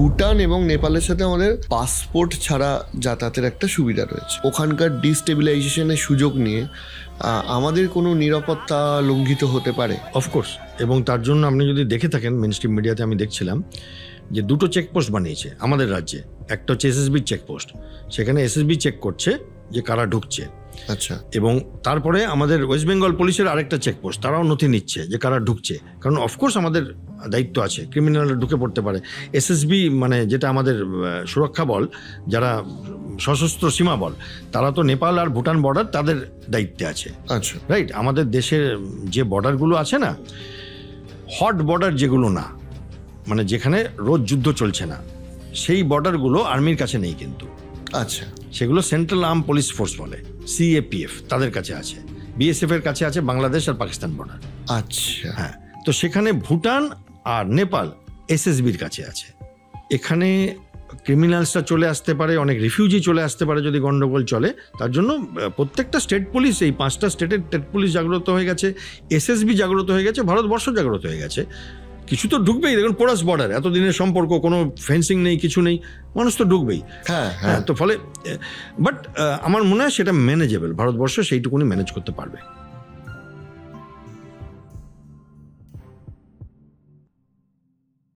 ভুটান এবং নেপালের সাথে আমাদের পাসপোর্ট ছাড়া যাতায়াতের একটা সুবিধা রয়েছে। ওখানকার ডিস্টেবিলাইজেশনের সুযোগ নিয়ে আমাদের কোনো নিরাপত্তা লঙ্ঘিত হতে পারে? অফকোর্স, এবং তার জন্য আপনি যদি দেখে থাকেন মেইন স্ট্রিম মিডিয়াতে আমি দেখছিলাম যে 2টো চেকপোস্ট বানিয়েছে আমাদের রাজ্যে। একটা হচ্ছে এসএসবি চেকপোস্ট, সেখানে এসএসবি চেক করছে যে কারা ঢুকছে। আচ্ছা। এবং তারপরে আমাদের ওয়েস্ট বেঙ্গল পুলিশের আরেকটা চেকপোস্ট, তারাও নথি নিচ্ছে যে কারা ঢুকছে, কারণ অফকোর্স আমাদের দায়িত্ব আছে, ক্রিমিনাল ঢুকে পড়তে পারে। এসএসবি মানে যেটা আমাদের সুরক্ষা বল, যারা সশস্ত্র সীমা বল, তারা তো নেপাল আর ভুটান বর্ডার তাদের দায়িত্বে আছে। আচ্ছা, রাইট। আমাদের দেশের যে বর্ডারগুলো আছে না, হট বর্ডার যেগুলো না, মানে যেখানে রোজ যুদ্ধ চলছে না, সেই বর্ডারগুলো আর্মির কাছে নেই কিন্তু। আচ্ছা, সেগুলো সেন্ট্রাল আর্ম পুলিশ ফোর্স বলে, সিএপিএফ, তাদের কাছে আছে। বিএসএফ এর কাছে আছে বাংলাদেশ আর পাকিস্তান বর্ডার। আচ্ছা, হ্যাঁ। তো সেখানে ভুটান আর নেপাল এসএসবির কাছে আছে। এখানে ক্রিমিনালসরা চলে আসতে পারে, অনেক রিফিউজি চলে আসতে পারে যদি গন্ডগোল চলে। তার জন্য প্রত্যেকটা স্টেট পুলিশ, এই 5টা স্টেটের স্টেট পুলিশ জাগ্রত হয়ে গেছে, এসএসবি জাগ্রত হয়ে গেছে, ভারতবর্ষ জাগ্রত হয়ে গেছে। কিছু তো ঢুকবেই, দেখুন পোরাস বর্ডার, এতদিনের সম্পর্ক, কোনো ফেন্সিং নেই, কিছু নেই, মানুষ তো ঢুকবেই। হ্যাঁ হ্যাঁ। তো ফলে বাট আমার মনে হয় সেটা ম্যানেজেবল, ভারতবর্ষ সেইটুকুনি ম্যানেজ করতে পারবে।